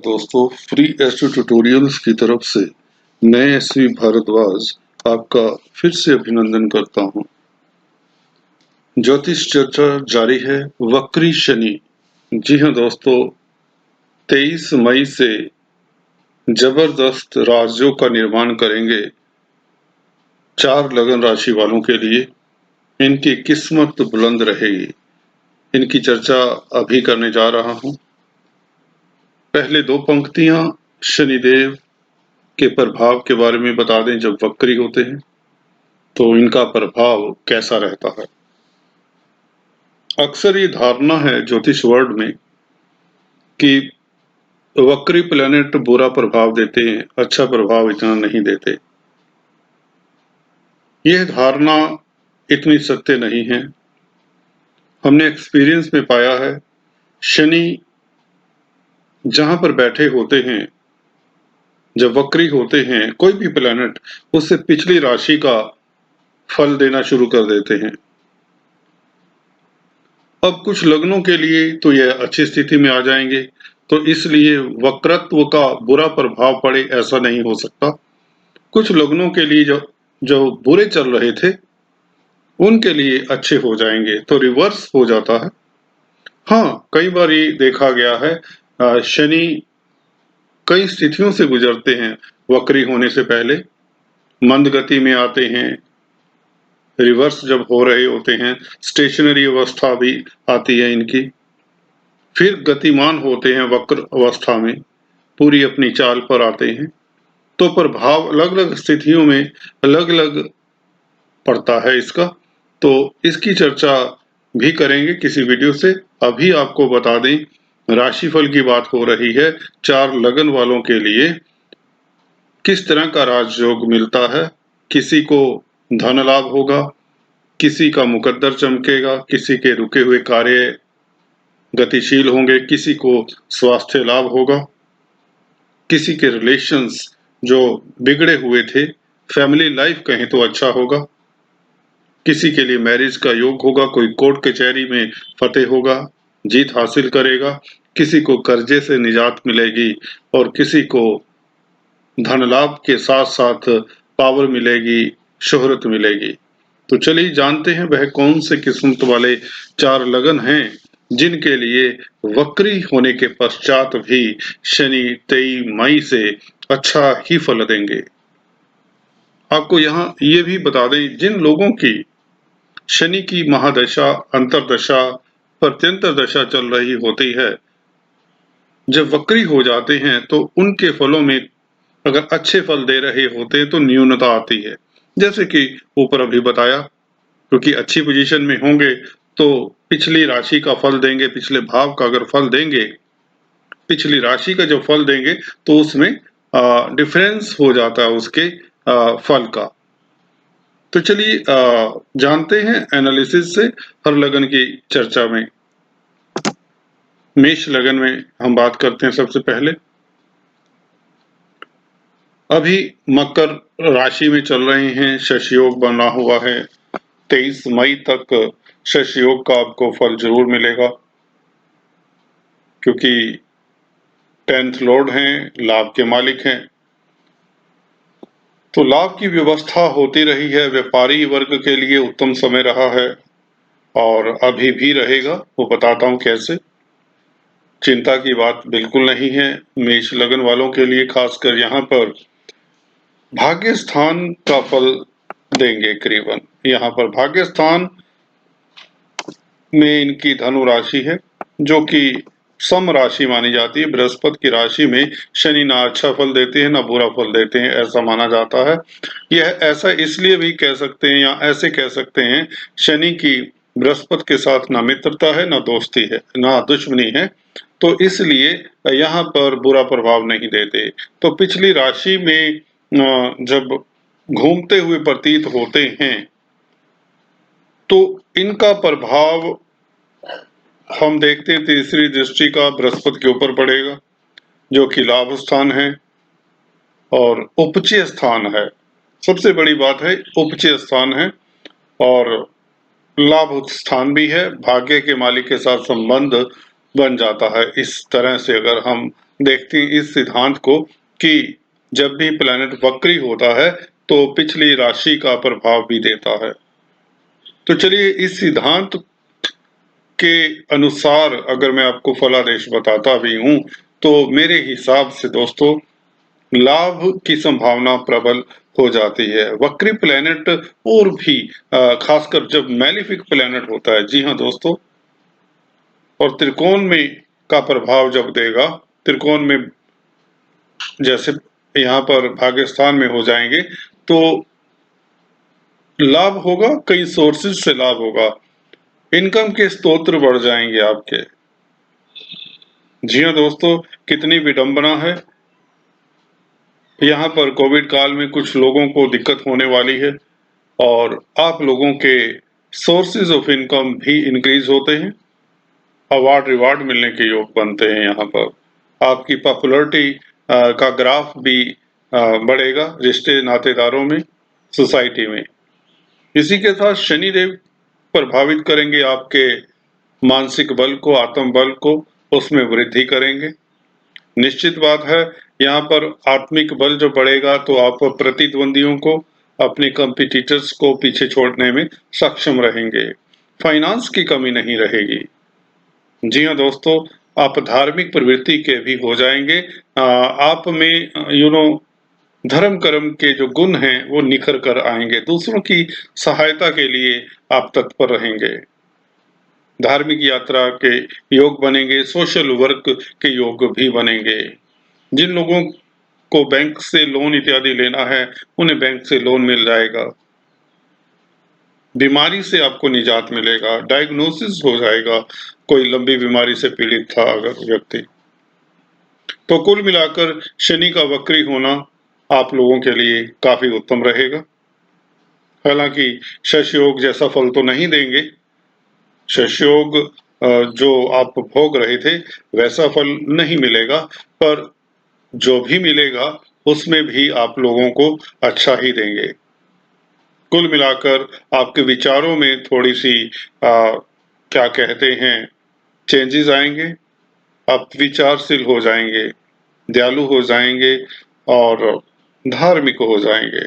दोस्तों, free astro tutorials की तरफ से मैं एसवी भारद्वाज आपका फिर से अभिनंदन करता हूं। ज्योतिष चर्चा जारी है। वक्री शनि। जी हां दोस्तों, 23 मई से जबरदस्त राजयोग का निर्माण करेंगे 4 लगन राशि वालों के लिए। इनकी किस्मत बुलंद रहेगी। इनकी चर्चा अभी करने जा रहा हूं। पहले 2 पंक्तियां शनिदेव के प्रभाव के बारे में बता दें। जब वक्री होते हैं तो इनका प्रभाव कैसा रहता है। अक्सर ये धारणा है ज्योतिष वर्ल्ड में कि वक्री प्लैनेट बुरा प्रभाव देते हैं, अच्छा प्रभाव इतना नहीं देते। यह धारणा इतनी सत्य नहीं है। हमने एक्सपीरियंस में पाया है, शनि जहां पर बैठे होते हैं, जब वक्री होते हैं कोई भी प्लैनेट, उससे पिछली राशि का फल देना शुरू कर देते हैं। अब कुछ लग्नों के लिए तो यह अच्छी स्थिति में आ जाएंगे, तो इसलिए वक्रत्व का बुरा प्रभाव पड़े ऐसा नहीं हो सकता। कुछ लग्नों के लिए जो बुरे चल रहे थे उनके लिए अच्छे हो जाएंगे, तो रिवर्स हो जाता है। हाँ, कई बार ये देखा गया है, शनि कई स्थितियों से गुजरते हैं। वक्री होने से पहले मंद गति में आते हैं, रिवर्स जब हो रहे होते हैं, स्टेशनरी अवस्था भी आती है इनकी, फिर गतिमान होते हैं वक्र अवस्था में, पूरी अपनी चाल पर आते हैं। तो प्रभाव अलग अलग स्थितियों में अलग अलग पड़ता है इसका। तो इसकी चर्चा भी करेंगे किसी वीडियो से। अभी आपको बता दें, राशिफल की बात हो रही है। 4 लगन वालों के लिए किस तरह का राजयोग मिलता है। किसी को धन लाभ होगा, किसी का मुकद्दर चमकेगा, किसी के रुके हुए कार्य गतिशील होंगे, किसी को स्वास्थ्य लाभ होगा, किसी के रिलेशंस जो बिगड़े हुए थे, फैमिली लाइफ कहें तो अच्छा होगा, किसी के लिए मैरिज का योग होगा, कोई कोर्ट कचहरी में फतेह होगा, जीत हासिल करेगा, किसी को कर्जे से निजात मिलेगी और किसी को धन लाभ के साथ साथ पावर मिलेगी, शोहरत मिलेगी। तो चलिए जानते हैं वह कौन से किस्मत वाले 4 लगन हैं जिनके लिए वक्री होने के पश्चात भी शनि 23 मई से अच्छा ही फल देंगे। आपको यहाँ ये भी बता दें, जिन लोगों की शनि की महादशा, अंतरदशा, प्रत्यंतर दशा चल रही होती है, जब वक्री हो जाते हैं तो उनके फलों में अगर अच्छे फल दे रहे होते हैं तो न्यूनता आती है। जैसे कि ऊपर अभी बताया, क्योंकि अच्छी पोजीशन में होंगे तो पिछली राशि का फल देंगे, पिछले भाव का अगर फल देंगे, पिछली राशि का जो फल देंगे तो उसमें डिफरेंस हो जाता है उसके फल का। तो चलिए जानते हैं एनालिसिस से हर लगन की चर्चा में। मेष लगन में हम बात करते हैं सबसे पहले। अभी मकर राशि में चल रहे हैं, शश योग बना हुआ है। 23 मई तक शश योग का आपको फल जरूर मिलेगा, क्योंकि 10th लॉर्ड हैं, लाभ के मालिक हैं। तो लाभ की व्यवस्था होती रही है। व्यापारी वर्ग के लिए उत्तम समय रहा है और अभी भी रहेगा, वो बताता हूं कैसे। चिंता की बात बिल्कुल नहीं है मेष लगन वालों के लिए। खासकर यहाँ पर भाग्य स्थान का फल देंगे करीबन। यहाँ पर भाग्य स्थान में इनकी धनु राशि है, जो कि सम राशि मानी जाती है। बृहस्पति की राशि में शनि ना अच्छा फल देते हैं ना बुरा फल देते हैं, ऐसा माना जाता है। यह ऐसा इसलिए भी कह सकते हैं या ऐसे कह सकते हैं, शनि की बृहस्पति के साथ ना मित्रता है, ना दोस्ती है, ना दुश्मनी है, तो इसलिए यहाँ पर बुरा प्रभाव नहीं देते। तो पिछली राशि में जब घूमते हुए प्रतीत होते हैं तो इनका प्रभाव हम देखते हैं तीसरी दृष्टि का बृहस्पति के ऊपर पड़ेगा, जो कि लाभ स्थान है और उपचय स्थान है। सबसे बड़ी बात है उपचय स्थान है और लाभ स्थान भी है। भाग्य के मालिक के साथ संबंध बन जाता है। इस तरह से अगर हम देखते हैं इस सिद्धांत को कि जब भी प्लैनेट वक्री होता है तो पिछली राशि का प्रभाव भी देता है। तो चलिए इस सिद्धांत के अनुसार अगर मैं आपको फलादेश बताता भी हूं तो मेरे हिसाब से दोस्तों लाभ की संभावना प्रबल हो जाती है। वक्री प्लैनेट और भी खासकर जब मैलेफिक प्लैनेट होता है, जी हाँ दोस्तों, और त्रिकोण में का प्रभाव जब देगा, त्रिकोण में जैसे यहाँ पर भाग्यस्थान में हो जाएंगे तो लाभ होगा, कई सोर्सेज से लाभ होगा, इनकम के स्रोत बढ़ जाएंगे आपके। जी हाँ दोस्तों, कितनी विडंबना है। यहाँ पर कोविड काल में कुछ लोगों को दिक्कत होने वाली है और आप लोगों के सोर्सेज ऑफ इनकम भी इंक्रीज होते हैं, अवार्ड रिवार्ड मिलने के योग बनते हैं। यहाँ पर आपकी पॉपुलैरिटी का ग्राफ भी बढ़ेगा रिश्ते नातेदारों में, सोसाइटी में। इसी के साथ शनिदेव प्रभावित करेंगे आपके मानसिक बल को, आत्म बल को, उसमें वृद्धि करेंगे। निश्चित बात है, यहाँ पर आत्मिक बल जो बढ़ेगा तो आप प्रतिद्वंदियों को, अपने कॉम्पिटिटर्स को पीछे छोड़ने में सक्षम रहेंगे। फाइनेंस की कमी नहीं रहेगी। जी हाँ दोस्तों, आप धार्मिक प्रवृत्ति के भी हो जाएंगे। आप में धर्म कर्म के जो गुण हैं वो निखर कर आएंगे। दूसरों की सहायता के लिए आप तत्पर रहेंगे। धार्मिक यात्रा के योग बनेंगे, सोशल वर्क के योग भी बनेंगे। जिन लोगों को बैंक से लोन इत्यादि लेना है उन्हें बैंक से लोन मिल जाएगा। बीमारी से आपको निजात मिलेगा, डायग्नोसिस हो जाएगा, कोई लंबी बीमारी से पीड़ित था अगर व्यक्ति। तो कुल मिलाकर शनि का वक्री होना आप लोगों के लिए काफी उत्तम रहेगा। हालांकि शश योग जैसा फल तो नहीं देंगे। शश योग जो आप भोग रहे थे वैसा फल नहीं मिलेगा, पर जो भी मिलेगा उसमें भी आप लोगों को अच्छा ही देंगे। कुल मिलाकर आपके विचारों में थोड़ी सी क्या कहते हैं, चेंजेस आएंगे। आप विचारशील हो जाएंगे, दयालु हो जाएंगे और धार्मिक हो जाएंगे।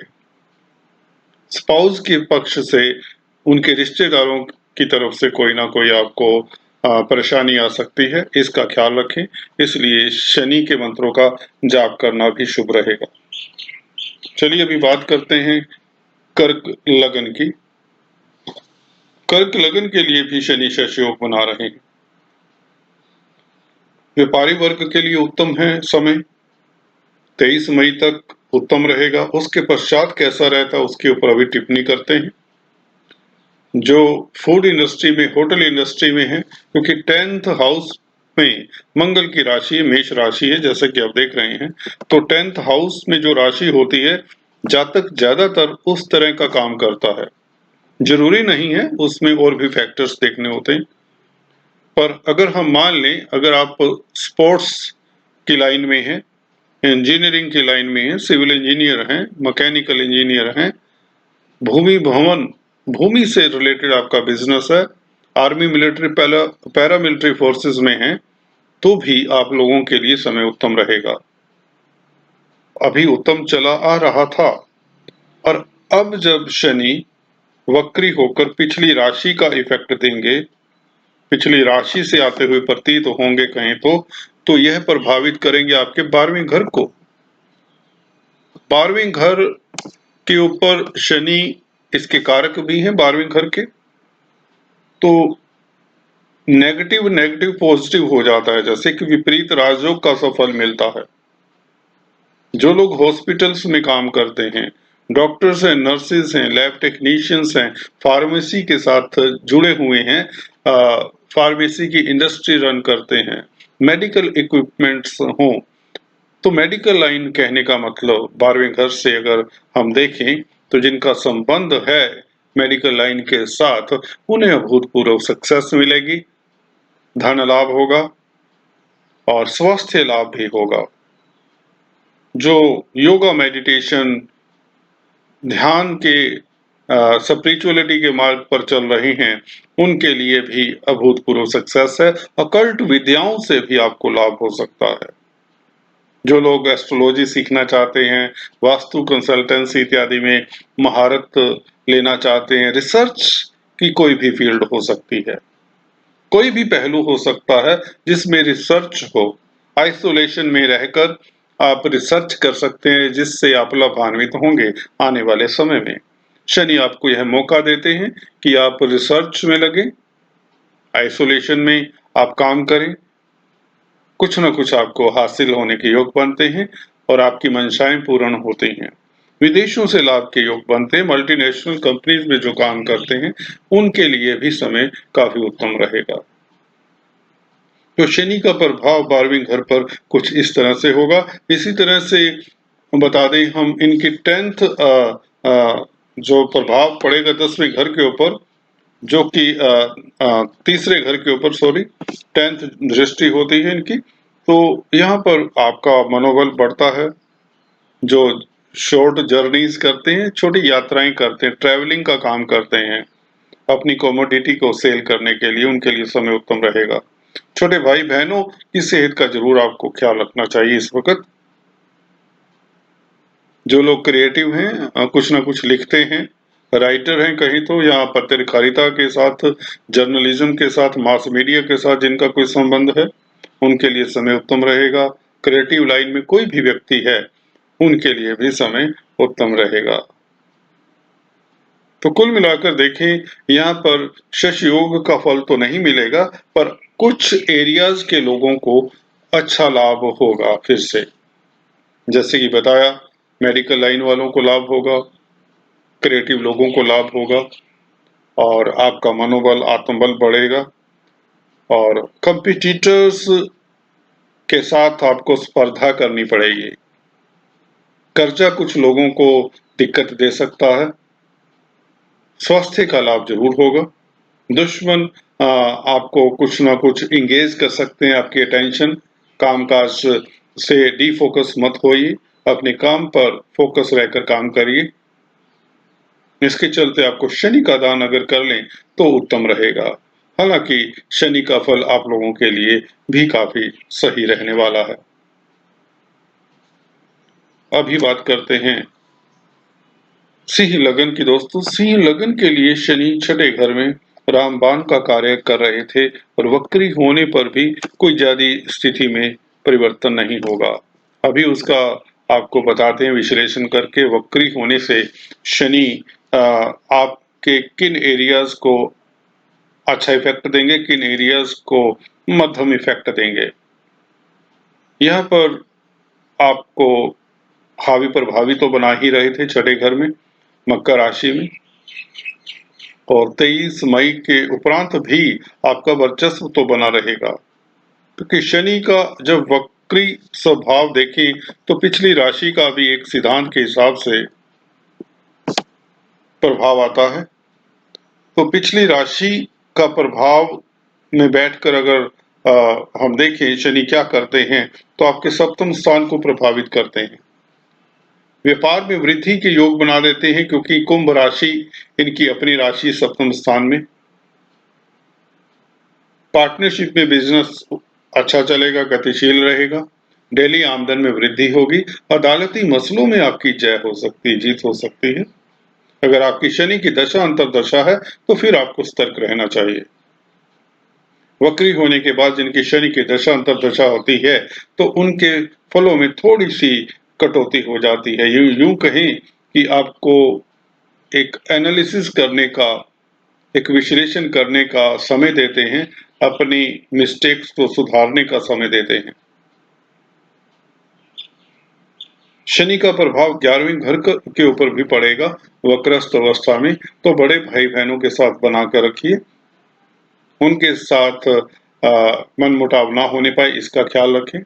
स्पाउस के पक्ष से उनके रिश्तेदारों की तरफ से कोई ना कोई आपको परेशानी आ सकती है, इसका ख्याल रखें। इसलिए शनि के मंत्रों का जाप करना भी शुभ रहेगा। चलिए अभी बात करते हैं कर्क लगन की। कर्क लगन के लिए भी शनि शश योग बना रहे हैं। व्यापारी वर्ग के लिए उत्तम है समय, 23 मई तक उत्तम रहेगा। उसके पश्चात कैसा रहता है उसके ऊपर अभी टिप्पणी करते हैं। जो फूड इंडस्ट्री में, होटल इंडस्ट्री में है, क्योंकि 10th हाउस में मंगल की राशि मेष राशि है, जैसे कि आप देख रहे हैं, तो 10th हाउस में जो राशि होती है जातक ज्यादातर उस तरह का काम करता है। जरूरी नहीं है, उसमें और भी फैक्टर्स देखने होते हैं। पर अगर हम मान लें, अगर आप स्पोर्ट्स की लाइन में हैं, इंजीनियरिंग की लाइन में हैं, सिविल इंजीनियर हैं, मैकेनिकल इंजीनियर हैं, भूमि भवन, भूमि से रिलेटेड आपका बिजनेस है, army military para military forces में है, तो भी आप लोगों के लिए समय उत्तम रहेगा। अभी उत्तम चला आ रहा था और अब जब शनि वक्री होकर पिछली राशि का इफेक्ट देंगे, पिछली राशि से आते हुए प्रतीत होंगे कहें तो यह प्रभावित करेंगे आपके 12वें घर को। 12वें घर के ऊपर शनि इसके कारक भी हैं 12वें घर के, तो नेगेटिव नेगेटिव पॉजिटिव हो जाता है, जैसे कि विपरीत राजयोग का सफल मिलता है। जो लोग हॉस्पिटल्स में काम करते हैं, डॉक्टर्स हैं, नर्सेज हैं, लैब टेक्नीशियंस हैं, फार्मेसी के साथ जुड़े हुए हैं, फार्मेसी की इंडस्ट्री रन करते हैं, मेडिकल इक्विपमेंट्स हों, तो मेडिकल लाइन कहने का मतलब 12वें घर से अगर हम देखें तो जिनका संबंध है मेडिकल लाइन के साथ, उन्हें अभूतपूर्व सक्सेस मिलेगी, धन लाभ होगा और स्वास्थ्य लाभ भी होगा। जो योगा, मेडिटेशन, ध्यान के, स्पिरिचुअलिटी के मार्ग पर चल रहे हैं, उनके लिए भी अभूतपूर्व सक्सेस है। अकल्ट विद्याओं से भी आपको लाभ हो सकता है। जो लोग एस्ट्रोलॉजी सीखना चाहते हैं, वास्तु कंसल्टेंसी इत्यादि में महारत लेना चाहते हैं, रिसर्च की कोई भी फील्ड हो सकती है। कोई भी पहलू हो सकता है जिसमें रिसर्च हो। आइसोलेशन में रहकर आप रिसर्च कर सकते हैं जिससे आप लाभान्वित होंगे आने वाले समय में। शनि आपको यह मौका देते हैं कि आप रिसर्च में लगें, आइसोलेशन में आप काम करें, कुछ न कुछ आपको हासिल होने के योग बनते हैं और आपकी मंशाएं पूर्ण होती हैं। विदेशों से लाभ के योग बनते हैं। मल्टीनेशनल कंपनीज में जो काम करते हैं उनके लिए भी समय काफी उत्तम रहेगा। तो शनि का प्रभाव 12वीं घर पर कुछ इस तरह से होगा। इसी तरह से बता दें हम इनकी 10th जो प्रभाव पड़ेगा 10वें घर के ऊपर, जो कि तीसरे घर के ऊपर, सॉरी, 10th दृष्टि होती है इनकी। तो यहाँ पर आपका मनोबल बढ़ता है। जो शॉर्ट जर्नीज करते हैं, छोटी यात्राएं करते हैं, ट्रैवलिंग का काम करते हैं अपनी कमोडिटी को सेल करने के लिए, उनके लिए समय उत्तम रहेगा। छोटे भाई बहनों की सेहत का जरूर आपको ख्याल रखना चाहिए इस वक्त। जो लोग क्रिएटिव हैं, कुछ ना कुछ लिखते हैं, राइटर हैं कहीं तो, या पत्रकारिता के साथ, जर्नलिज्म के साथ, मास मीडिया के साथ जिनका कोई संबंध है, उनके लिए समय उत्तम रहेगा। क्रिएटिव लाइन में कोई भी व्यक्ति है उनके लिए भी समय उत्तम रहेगा। तो कुल मिलाकर देखें, यहाँ पर शश योग का फल तो नहीं मिलेगा, पर कुछ एरियाज के लोगों को अच्छा लाभ होगा। फिर से जैसे कि बताया, मेडिकल लाइन वालों को लाभ होगा, क्रिएटिव लोगों को लाभ होगा, और आपका मनोबल, आत्मबल बढ़ेगा। और कंपिटिटर्स के साथ आपको स्पर्धा करनी पड़ेगी। कर्जा कुछ लोगों को दिक्कत दे सकता है। स्वास्थ्य का लाभ जरूर होगा। दुश्मन आपको कुछ ना कुछ इंगेज कर सकते हैं, आपकी अटेंशन, कामकाज से डीफोकस मत होइए, अपने काम पर फोकस रहकर काम करिए। इसके चलते आपको शनि का दान अगर कर लें तो उत्तम रहेगा। हालांकि शनि का फल आप लोगों के लिए भी काफी सही रहने वाला है। अभी बात करते हैं सिंह लगन की। दोस्तों, सिंह लगन के लिए शनि छठे घर में रामबाण का कार्य कर रहे थे और वक्री होने पर भी कोई ज्यादा स्थिति में परिवर्तन नहीं होगा। अभी उसका आपको बताते हैं विश्लेषण करके। वक्री होने से शनि आपके किन एरियाज को अच्छा इफेक्ट देंगे, किन एरियाज को मध्यम इफेक्ट देंगे। यहाँ पर आपको हावी प्रभावी तो बना ही रहे थे छठे घर में, मकर राशि में, और 23 मई के उपरांत भी आपका वर्चस्व तो बना रहेगा। क्योंकि शनि का जब वक्री स्वभाव देखें तो पिछली राशि का भी एक सिद्धांत के हिसाब से प्रभाव आता है। तो पिछली राशि का प्रभाव में बैठकर अगर हम देखें शनि क्या करते हैं, तो आपके सप्तम स्थान को प्रभावित करते हैं। व्यापार में वृद्धि के योग बना देते हैं, क्योंकि कुंभ राशि इनकी अपनी राशि सप्तम स्थान में। पार्टनरशिप में बिजनेस अच्छा चलेगा, गतिशील रहेगा। डेली आमदन में वृद्धि होगी। अदालती मसलों में आपकी जय हो सकती है, जीत हो सकती है। अगर आपकी शनि की दशा अंतर्दशा है तो फिर आपको सतर्क रहना चाहिए। वक्री होने के बाद जिनकी शनि की दशा अंतर्दशा होती है तो उनके फलों में थोड़ी सी कटौती हो जाती है। यूं कहें कि आपको एक एनालिसिस करने का, एक विश्लेषण करने का समय देते हैं, अपनी मिस्टेक्स को सुधारने का समय देते हैं। शनि का प्रभाव 11वें घर के ऊपर भी पड़ेगा वक्रस्थ अवस्था में। तो बड़े भाई बहनों के साथ बनाकर रखिए, उनके साथ मनमुटाव ना होने पाए इसका ख्याल रखें।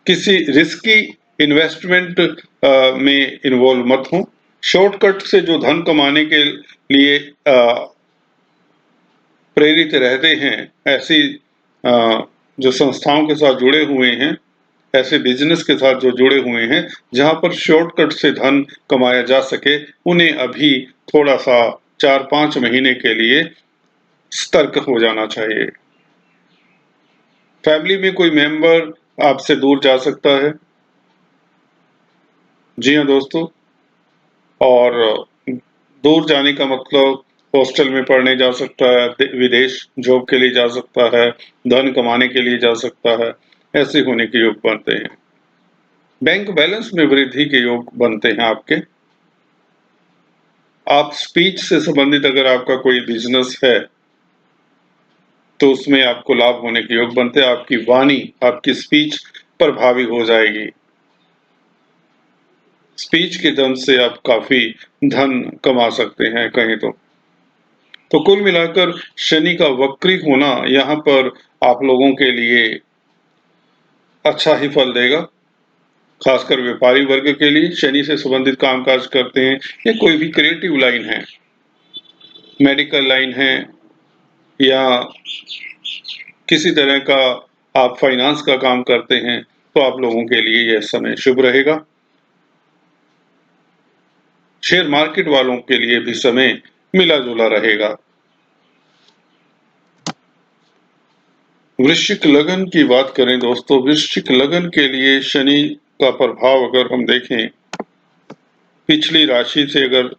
किसी रिस्की इन्वेस्टमेंट में इन्वॉल्व मत हो। शॉर्टकट से जो धन कमाने के लिए प्रेरित रहते हैं, ऐसी जो संस्थाओं के साथ जुड़े हुए हैं, ऐसे बिजनेस के साथ जो जुड़े हुए हैं जहां पर शॉर्टकट से धन कमाया जा सके, उन्हें अभी थोड़ा सा 4-5 महीने के लिए सतर्क हो जाना चाहिए। फैमिली में कोई मेंबर आपसे दूर जा सकता है। जी हाँ दोस्तों, और दूर जाने का मतलब हॉस्टल में पढ़ने जा सकता है, विदेश जॉब के लिए जा सकता है, धन कमाने के लिए जा सकता है, ऐसे होने के योग बनते हैं। बैंक बैलेंस में वृद्धि के योग बनते हैं आपके। आप स्पीच से संबंधित अगर आपका कोई बिजनेस है, तो उसमें आपको लाभ होने के योग बनते हैं। आपकी वाणी, आपकी स्पीच प्रभावी हो जाएगी। स्पीच के धन से आप काफी धन कमा सकते हैं कहें तो। कुल मिलाकर शनि का वक्री होना यहाँ पर आप लोगों के लिए अच्छा ही फल देगा। खासकर व्यापारी वर्ग के लिए, शनि से संबंधित कामकाज करते हैं या कोई भी क्रिएटिव लाइन है, मेडिकल लाइन है, या किसी तरह का आप फाइनेंस का काम करते हैं, तो आप लोगों के लिए यह समय शुभ रहेगा। शेयर मार्केट वालों के लिए भी समय मिला जुला रहेगा। वृश्चिक लगन की बात करें दोस्तों, वृश्चिक लगन के लिए शनि का प्रभाव अगर हम देखें, पिछली राशि से अगर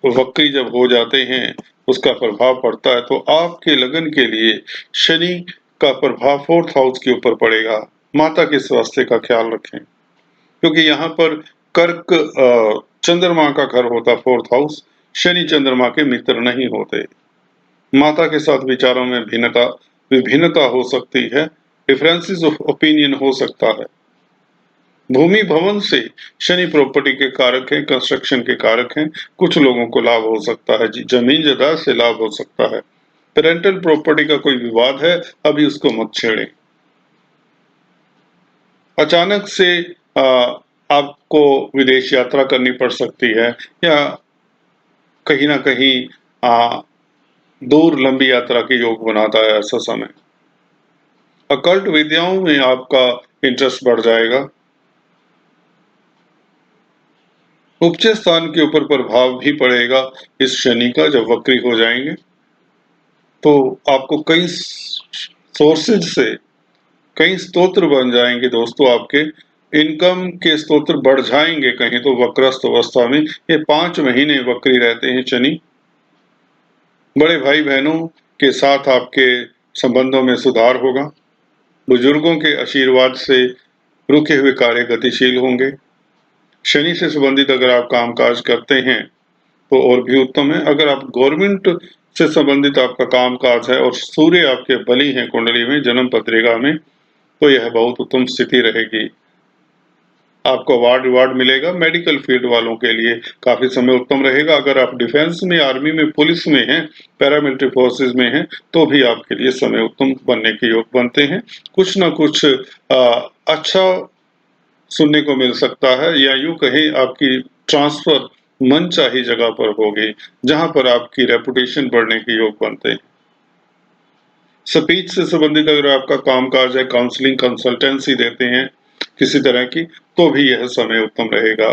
वक्री जब हो जाते हैं, उसका प्रभाव पड़ता है, तो आपके लगन के लिए शनि का प्रभाव 4th हाउस के ऊपर पड़ेगा। माता के स्वास्थ्य का ख्याल रखें, क्योंकि यहाँ पर कर्क चंद्रमा का घर होता 4th हाउस, शनि चंद्रमा के मित्र नहीं होते। माता के साथ विचारों में विभिन्नता हो सकती है, डिफरेंसेस ऑफ ओपिनियन हो सकता है। भूमि भवन से शनि प्रॉपर्टी के कारक हैं, कंस्ट्रक्शन के कारक हैं। कुछ लोगों को लाभ हो सकता है, जमीन जायदाद से लाभ हो सकता है। पेरेंटल प्रॉपर्टी का कोई विवाद है, अभी उसको मत छेड़ें। अचानक से आपको विदेश यात्रा करनी पड़ सकती है, या कहीं ना कहीं दूर लंबी यात्रा के योग बनाता है ऐसा समय। अकल्ट विद्याओं में आपका इंटरेस्ट बढ़ जाएगा। उपज स्थान के ऊपर प्रभाव भी पड़ेगा इस शनि का, जब वक्री हो जाएंगे तो आपको कई सोर्सेज से कई स्तोत्र बन जाएंगे दोस्तों। आपके इनकम के स्तोत्र बढ़ जाएंगे कहीं तो वक्रस्थ अवस्था में। ये 5 महीने वक्री रहते हैं शनि। बड़े भाई बहनों के साथ आपके संबंधों में सुधार होगा। बुजुर्गों के आशीर्वाद से रुके हुए कार्य गतिशील होंगे। शनि से संबंधित अगर आप कामकाज करते हैं तो और भी उत्तम है। अगर आप गवर्नमेंट से संबंधित आपका कामकाज है और सूर्य आपके बली हैं कुंडली में, जन्म पत्रिका में, तो यह बहुत उत्तम स्थिति रहेगी। आपको अवार्ड रिवार्ड मिलेगा। मेडिकल फील्ड वालों के लिए काफी समय उत्तम रहेगा। अगर आप डिफेंस में, आर्मी में, पुलिस में हैं, पैरामिलिट्री फोर्सेज में हैं, तो भी आपके लिए समय उत्तम बनने के योग बनते हैं। कुछ ना कुछ अच्छा सुनने को मिल सकता है, या यूं कहें आपकी ट्रांसफर मनचाही जगह पर होगी, जहां पर आपकी रेपुटेशन बढ़ने के योग बनते हैं। स्पीच से संबंधित अगर आपका कामकाज है, काउंसलिंग कंसल्टेंसी देते हैं किसी तरह की, तो भी यह समय उत्तम रहेगा।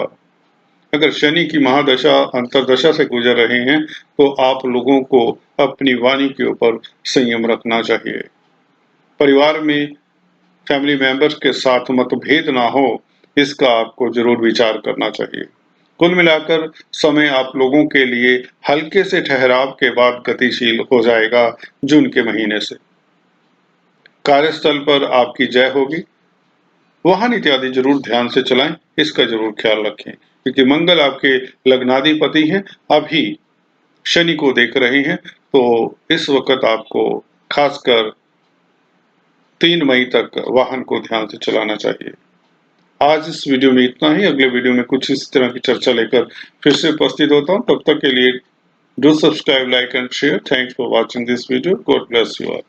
अगर शनि की महादशा अंतरदशा से गुजर रहे हैं, तो आप लोगों को अपनी वाणी के ऊपर संयम रखना चाहिए। परिवार में फैमिली मेंबर्स के साथ मतभेद ना हो, इसका आपको जरूर विचार करना चाहिए। कुल मिलाकर समय आप लोगों के लिए हल्के से ठहराव के बाद गतिशील हो जाएगा जून के महीने से। कार्यस्थल पर आपकी जय होगी। वाहन इत्यादि जरूर ध्यान से चलाएं, इसका जरूर ख्याल रखें, क्योंकि मंगल आपके लग्नाधिपति हैं, अभी शनि को देख रहे हैं। तो इस वक्त आपको खासकर 3 मई तक वाहन को ध्यान से चलाना चाहिए। आज इस वीडियो में इतना ही। अगले वीडियो में कुछ इस तरह की चर्चा लेकर फिर से उपस्थित होता हूँ। तब तक के लिए do subscribe, like and share. Thanks for watching this video. God bless you all.